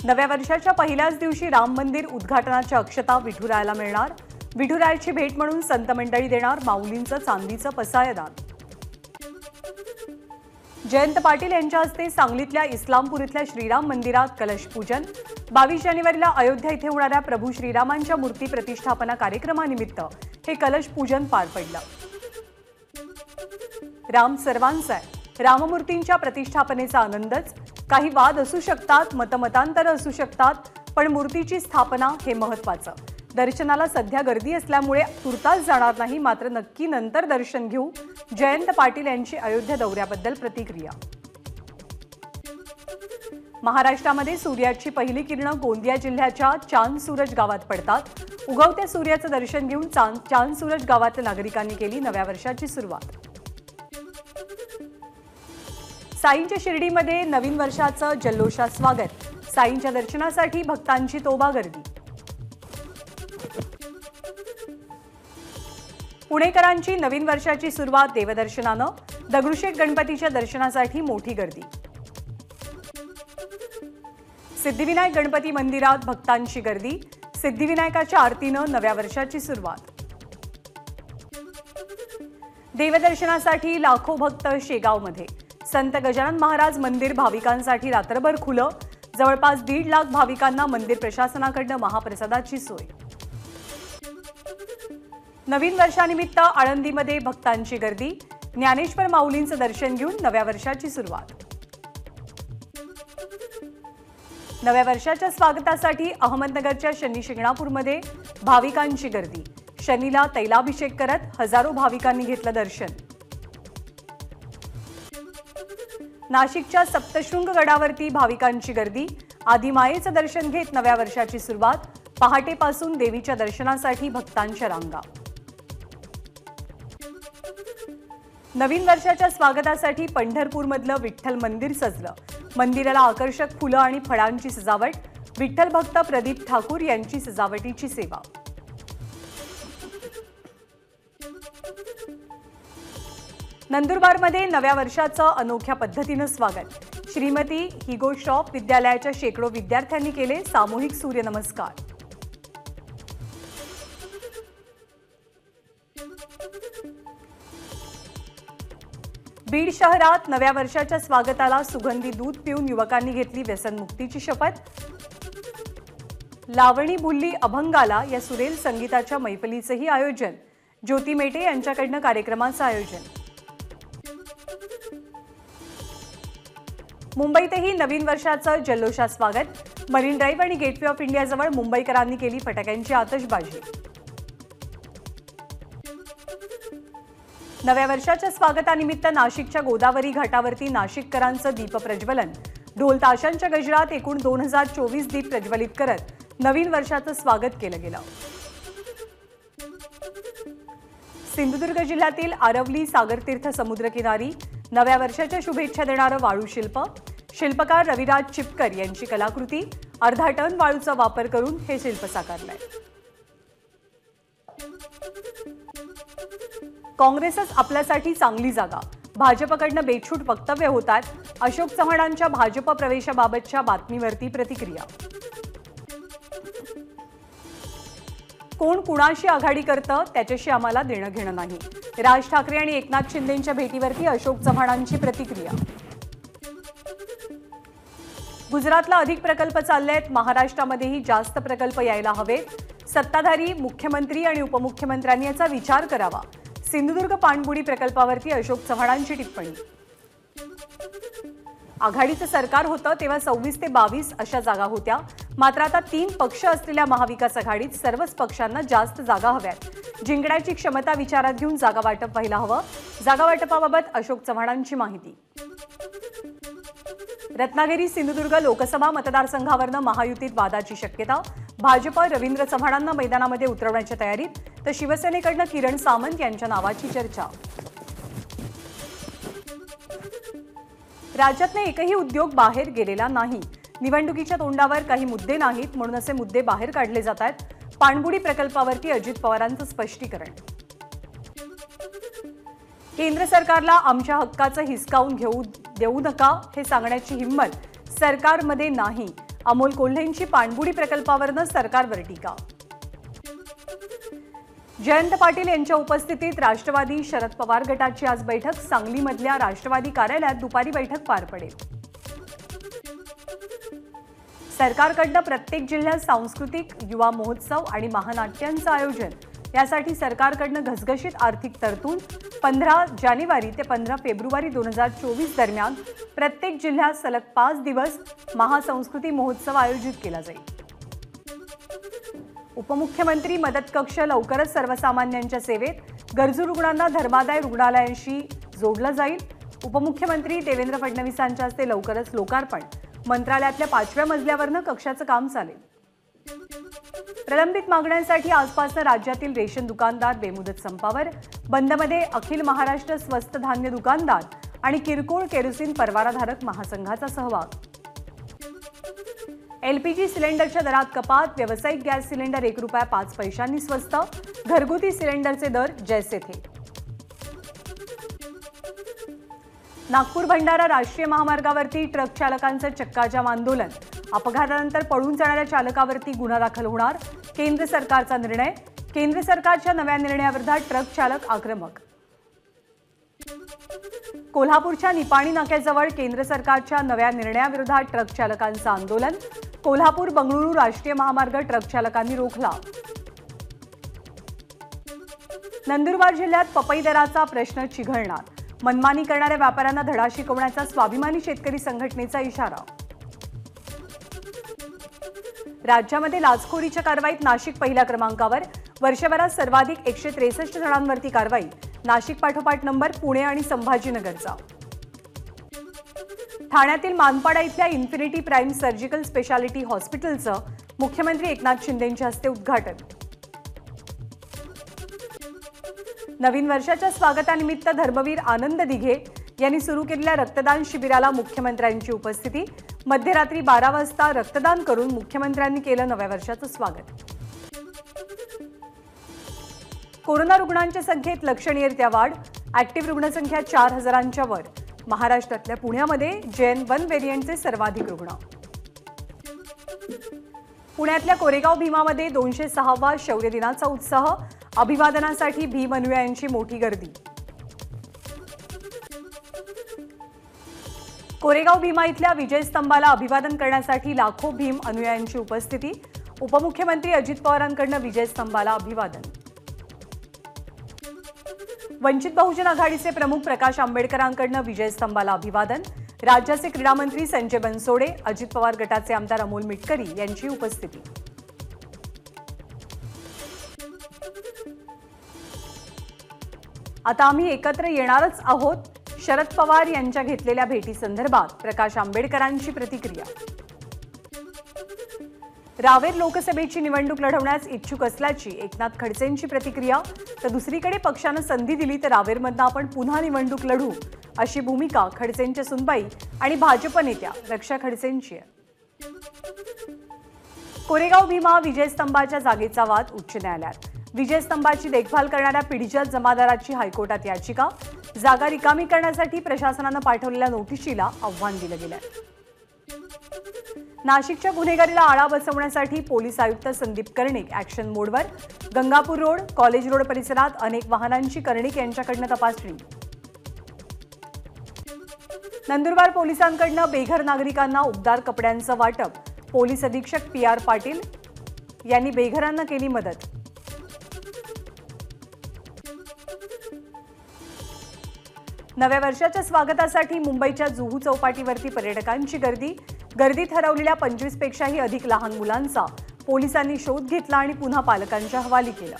नव्या वर्षाच्या पहिल्याच दिवशी राम मंदिर उद्घाटनाच्या अक्षता विठुरायाला मिळणार। विठुरायाची भेट म्हणून संत मंडळी देणार माऊलींचं चांदीचं पसायदान। जयंत पाटील यांच्या हस्ते सांगलीतल्या इस्लामपूर इथल्या श्रीराम मंदिरात कलश पूजन। 22 जानेवारीला अयोध्या इथे होणाऱ्या प्रभू श्रीरामांच्या मूर्ती प्रतिष्ठापना कार्यक्रमानिमित्त हे कलश पूजन पार पडलं। राम सर्वांचा आहे, राममूर्तींच्या प्रतिष्ठापनेचा आनंदच। काही वाद असू शकतात, मतमतांतर असू शकतात, पण मूर्तीची स्थापना हे महत्त्वाचं। दर्शनाला सध्या गर्दी असल्यामुळे तुर्तास जाणार नाही, मात्र नक्की नंतर दर्शन घेऊ। जयंत पाटील यांची अयोध्या दौऱ्याबद्दल प्रतिक्रिया। महाराष्ट्रामध्ये सूर्याची पहिली किरणं गोंदिया जिल्ह्याच्या चांदसूरज गावात पडतात। उगवत्या सूर्याचं दर्शन घेऊन चांदसूरज गावातल्या नागरिकांनी केली नव्या वर्षाची सुरुवात। साईंच्या शिर्डीमध्ये नवीन वर्षाचं जल्लोषात स्वागत। साईंच्या दर्शनासाठी भक्तांची तोबा गर्दी। पुणेकरांची नवीन वर्षाची सुरुवात देवदर्शनानं। दगडूशेठ गणपतीच्या दर्शनासाठी मोठी गर्दी। सिद्धिविनायक गणपती मंदिरात भक्तांची गर्दी। सिद्धिविनायकाच्या आरतीनं नव्या वर्षाची सुरुवात। देवदर्शनासाठी लाखो भक्त शेगावमध्ये। संत गजानन महाराज मंदिर भाविकांसाठी रात्रभर खुलं। जवळपास 1.5 लाख भाविकांना मंदिर प्रशासनाकडून महाप्रसादाची सोय। नवीन वर्षानिमित्त आळंदीमध्ये भक्तांची गर्दी। ज्ञानेश्वर माऊलींचं दर्शन घेऊन नव्या वर्षाची सुरुवात। नव्या वर्षाच्या स्वागतासाठी अहमदनगरच्या शनी शिंगणापूरमध्ये भाविकांची गर्दी। शनीला तैलाभिषेक करत हजारो भाविकांनी घेतलं दर्शन। नाशिकच्या सप्तशृंग गडावरती भाविकांची गर्दी। आदिमायेचं दर्शन घेत नव्या वर्षाची सुरुवात। पहाटेपासून देवीच्या दर्शनासाठी भक्तांच्या रांगा। नवीन वर्षाच्या स्वागतासाठी पंढरपूरमधलं विठ्ठल मंदिर सजलं। मंदिराला आकर्षक फुलं आणि फळांची सजावट। विठ्ठल भक्त प्रदीप ठाकूर यांची सजावटीची सेवा। नंदुरबारमध्ये नव्या वर्षाचं अनोख्या पद्धतीनं स्वागत। श्रीमती हिगो शॉप विद्यालयाच्या शेकडो विद्यार्थ्यांनी केले सामूहिक सूर्यनमस्कार। बीड शहरात नव्या वर्षाच्या स्वागताला सुगंधी दूध पिऊन युवकांनी घेतली व्यसनमुक्तीची शपथ। लावणी भुल्ली अभंगाला या सुरेल संगीताच्या मैफलीचंही आयोजन। ज्योती मेटे यांच्याकडनं कार्यक्रमाचं आयोजन। मुंबईतही नवीन वर्षाचं जल्लोषात स्वागत। मरीन ड्राईव्ह आणि गेटवे ऑफ इंडियाजवळ मुंबईकरांनी केली फटाक्यांची आतषबाजी। नव्या वर्षाच्या स्वागतानिमित्त नाशिकच्या गोदावरी घाटावरती नाशिककरांचं दीपप्रज्वलन। ढोल ताशांच्या गजरात एकूण 2024 दीप प्रज्वलित करत नवीन वर्षाचं स्वागत केलं गेलं। सिंधुदुर्ग जिल्ह्यातील आरवली सागरतीर्थ समुद्रकिनारी नव्या वर्षाच्या शुभेच्छा देणारं वाळू शिल्प। शिल्पकार रविराज चिपकर यांची कलाकृती। अर्धा टन वाळूचा वापर करून हे शिल्प साकारलंय। काँग्रेसच आपल्यासाठी चांगली जागा। भाजपकडनं बेछूट वक्तव्य होतात। अशोक चव्हाणांच्या भाजप प्रवेशाबाबतच्या बातमीवरती प्रतिक्रिया। कोण कुणाशी आघाडी करतं त्याच्याशी आम्हाला देणं घेणं नाही। राज ठाकरे आणि एकनाथ शिंदेंच्या भेटीवरती अशोक चव्हाणांची प्रतिक्रिया। गुजरातला अधिक प्रकल्प चाललेत। महाराष्ट्रामध्येही जास्त प्रकल्प यायला हवेत। सत्ताधारी मुख्यमंत्री आणि उपमुख्यमंत्र्यांनी याचा विचार करावा। सिंधुदुर्ग पाणबुडी प्रकल्पावरती अशोक चव्हाणांची टिप्पणी। आघाडीचं सरकार होतं तेव्हा 26 ते 22 अशा जागा होत्या, मात्र आता 3 पक्ष असलेल्या महाविकास आघाडीत सर्वच पक्षांना जास्त जागा हव्यात। जिंकण्याची क्षमता विचारात घेऊन जागा वाटप व्हायला हवं। जागा वाटपाबाबत अशोक चव्हाणांची माहिती। रत्नागिरी सिंधुदुर्ग लोकसभा मतदारसंघावरनं महायुतीत वादाची शक्यता। भाजप रवींद्र चव्हाणांना मैदानामध्ये उतरवण्याच्या तयारीत, तर शिवसेनेकडनं किरण सामंत यांच्या नावाची चर्चा। राज्यातनं एकही उद्योग बाहेर गेलेला नाही। निवडणुकीच्या तोंडावर काही मुद्दे नाहीत म्हणून असे मुद्दे बाहेर काढले जात आहेत। पाणबुडी प्रकल्पावरती अजित पवारांचं स्पष्टीकरण। केंद्र सरकारला आमच्या हक्काचं हिसकावून देऊ नका हे सांगण्याची हिम्मत सरकारमध्ये नाही अमोल कोल्हेंची पाणबुडी प्रकल्पावरनं सरकारवर टीका. जयंत पाटील यांच्या उपस्थितीत राष्ट्रवादी शरद पवार गटाची आज बैठक. सांगलीमधल्या राष्ट्रवादी कार्यालयात दुपारी बैठक पार पडेल. सरकारकडनं प्रत्येक जिल्ह्यात सांस्कृतिक युवा महोत्सव आणि महानाट्यांचं आयोजन. यासाठी सरकारकडनं घसघशीत आर्थिक तरतूद. 15 जानेवारी ते 15 फेब्रुवारी 2024 दरम्यान प्रत्येक जिल्ह्यात सलग 5 दिवस महासंस्कृती महोत्सव आयोजित केला जाईल. उपमुख्यमंत्री मदत कक्ष लवकरच सर्वसामान्यांच्या सेवेत. गरजू रुग्णांना धर्मादाय रुग्णालयांशी जोडलं जाईल. उपमुख्यमंत्री देवेंद्र फडणवीसांच्या हस्ते लवकरच लोकार्पण. मंत्रालयातल्या 5व्या मजल्यावरनं कक्षाचं काम चालेल. प्रलंबित मागण्यांसाठी आजपासून राज्यातील रेशन दुकानदार बेमुदत संपावर. बंदमध्ये अखिल महाराष्ट्र स्वस्त धान्य दुकानदार आणि किरकोळ केरोसिन परवानाधारक महासंघाचा सहभाग. एलपीजी सिलेंडरच्या दरात कपात. व्यावसायिक गॅस सिलेंडर ₹1.05 स्वस्त. घरगुती सिलेंडरचे दर जैसे थे. नागपूर भंडारा राष्ट्रीय महामार्गावरती ट्रक चालकांचं चक्काजाम आंदोलन. अपघातानंतर पळून जाणाऱ्या चालकावरती गुन्हा दाखल होणार. केंद्र सरकारचा निर्णय. केंद्र सरकारच्या नव्या निर्णयाविरोधात ट्रक चालक आक्रमक. कोल्हापूरच्या निपाणी नाक्याजवळ केंद्र सरकारच्या नव्या निर्णयाविरोधात ट्रक चालकांचं आंदोलन. कोल्हापूर बंगळुरू राष्ट्रीय महामार्ग ट्रक चालकांनी रोखला. नंदुरबार जिल्ह्यात पपई दराचा प्रश्न चिघळणार. मनमानी करणाऱ्या व्यापाऱ्यांना धडा शिकवण्याचा स्वाभिमानी शेतकरी संघटनेचा इशारा. राज्यामध्ये लाचखोरीच्या कारवाईत नाशिक पहिल्या क्रमांकावर. वर्षभरात सर्वाधिक 163 जणांवरती कारवाई. नाशिक पाठोपाठ नंबर पुणे आणि संभाजीनगरचा. ठाण्यातील मानपाडा इथल्या इन्फिनिटी प्राइम सर्जिकल स्पेशालिटी हॉस्पिटलचं मुख्यमंत्री एकनाथ शिंदेंच्या हस्ते उद्घाटन. नवीन वर्षाच्या स्वागतानिमित्त धर्मवीर आनंद दिघे यांनी सुरू केलेल्या रक्तदान शिबिराला मुख्यमंत्र्यांची उपस्थिती. मध्यरात्री 12 वाजता रक्तदान करून मुख्यमंत्र्यांनी केलं नव्या वर्षाचं स्वागत. कोरोना रुग्णांच्या संख्येत लक्षणीयरित्या वाढ. ऍक्टिव्ह रुग्णसंख्या 4000च्या वर. महाराष्ट्रातल्या पुण्यामध्ये JN.1 व्हेरियंटचे सर्वाधिक रुग्ण. पुण्यातल्या कोरेगाव भीमामध्ये 206वा शौर्य दिनाचा उत्साह. अभिवादनासाठी भीम अनुयायांची मोठी गर्दी. कोरेगाव भीमा इथल्या विजयस्तंभाला अभिवादन करण्यासाठी लाखो भीम अनुयायांची उपस्थिती. उपमुख्यमंत्री अजित पवारांकडून विजयस्तंभाला अभिवादन. वंचित बहुजन आघाडीचे प्रमुख प्रकाश आंबेडकरांकडून विजयस्तंभाला अभिवादन. राज्याचे क्रीडा मंत्री संजय बनसोडे, अजित पवार गटाचे आमदार अमोल मिटकरी यांची उपस्थिती. आता आम्ही एकत्र येणारच आहोत. शरद पवार यांच्या घेतलेल्या भेटीसंदर्भात प्रकाश आंबेडकरांची प्रतिक्रिया. रावेर लोकसभेची निवडणूक लढवण्यास इच्छुक असल्याची एकनाथ खडसेंची प्रतिक्रिया. तर दुसरीकडे पक्षानं संधी दिली तर रावेरमधनं आपण पुन्हा निवडणूक लढू अशी भूमिका खडसेंच्या सुनबाई आणि भाजप नेत्या रक्षा खडसेंची आहे. कोरेगाव भीमा विजयस्तंभाच्या जागेचा वाद उच्च न्यायालयात. विजयस्तंभाची देखभाल करणाऱ्या पिढीजात जमादाराची हायकोर्टात याचिका. जागा रिकामी करण्यासाठी प्रशासनानं पाठवलेल्या नोटिशीला आव्हान दिलं गेलंय. नाशिकच्या गुन्हेगारीला आळा बसवण्यासाठी पोलीस आयुक्त संदीप कर्णिक ऍक्शन मोडवर. गंगापूर रोड, कॉलेज रोड परिसरात अनेक वाहनांची कर्णिक यांच्याकडनं तपासणी. नंदुरबार पोलिसांकडनं बेघर नागरिकांना उबदार कपड्यांचं वाटप. पोलीस अधीक्षक PR पाटील यांनी बेघरांना केली मदत. नव्या वर्षाच्या स्वागतासाठी मुंबईच्या जुहू चौपाटीवरती पर्यटकांची गर्दी. गर्दीत हरवलेल्या 25 पेक्षाही अधिक लहान मुलांचा पोलिसांनी शोध घेतला आणि पुन्हा पालकांच्या हवाली केला.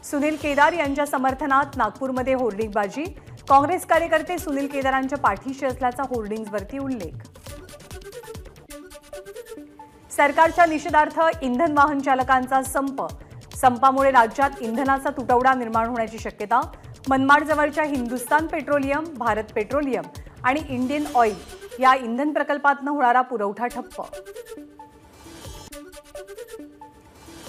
सुनील केदार यांच्या समर्थनात नागपूरमध्ये होर्डिंगबाजी. काँग्रेस कार्यकर्ते सुनील केदारांच्या पाठीशी असल्याचा होर्डिंग्जवरती उल्लेख. सरकारच्या निषेधार्थ इंधन वाहन चालकांचा संप. संपामुळे राज्यात इंधनाचा तुटवडा निर्माण होण्याची शक्यता. मनमाडजवळच्या हिंदुस्तान पेट्रोलियम, भारत पेट्रोलियम आणि इंडियन ऑइल या इंधन प्रकल्पातून होणारा पुरवठा ठप्प.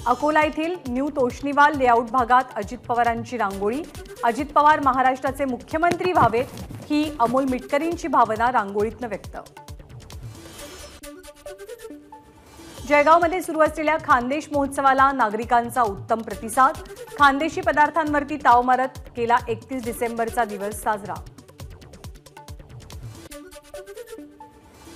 अकोला येथील न्यू तोष्णीवाल लेआउट भागात अजित पवारांची रांगोळी. अजित पवार महाराष्ट्राचे मुख्यमंत्री व्हावेत ही अमोल मिटकरींची भावना रांगोळीतनं व्यक्त. जळगावमध्ये सुरू असलेल्या खानदेश महोत्सवाला नागरिकांचा उत्तम प्रतिसाद. खानदेशी पदार्थांवरती ताव मारत केला 31 डिसेंबरचा दिवस साजरा.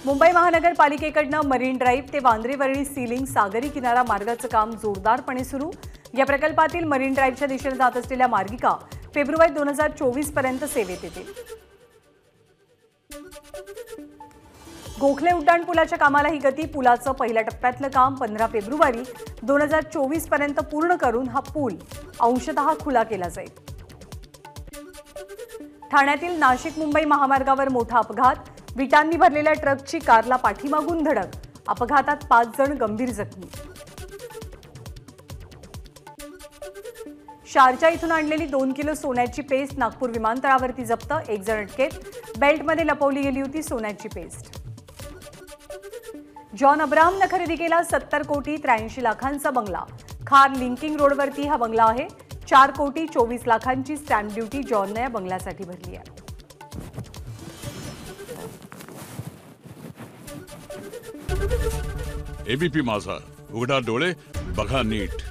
मुंबई महानगरपालिकेकडनं मरीन ड्राईव्ह ते वांद्रेवर्णी सीलिंग सागरी किनारा मार्गाचं काम जोरदारपणे सुरू. या प्रकल्पातील मरीन ड्राईव्हच्या दिशेने जात असलेल्या मार्गिका फेब्रुवारी 2024 पर्यंत सेवेत येतील. गोखले उड्डाण पुलाच्या कामालाही गती. पुलाचं पहिल्या टप्प्यातलं काम 15 फेब्रुवारी 2024 पर्यंत पूर्ण करून हा पूल अंशतः खुला केला जाईल. ठाण्यातील नाशिक मुंबई महामार्गावर मोठा अपघात. विटांनी भरलेल्या ट्रकची कारला पाठीमागून धडक. अपघातात 5 जण गंभीर जखमी. शारजा इथून आणलेली 2 किलो सोन्याची पेस्ट नागपूर विमानतळावरती जप्त. 1 जण अटकेत. बेल्टमध्ये लपवली गेली होती सोन्याची पेस्ट. जॉन अब्राहमनं खरेदी केला 70 कोटी 83 लाखांचा बंगला. खार लिंकिंग रोडवरती हा बंगला आहे. 4 कोटी 24 लाखांची स्टॅम्प ड्युटी जॉननं या बंगल्यासाठी भरली आहे. एबीपी माझा, उघडा डोळे बघा नीट.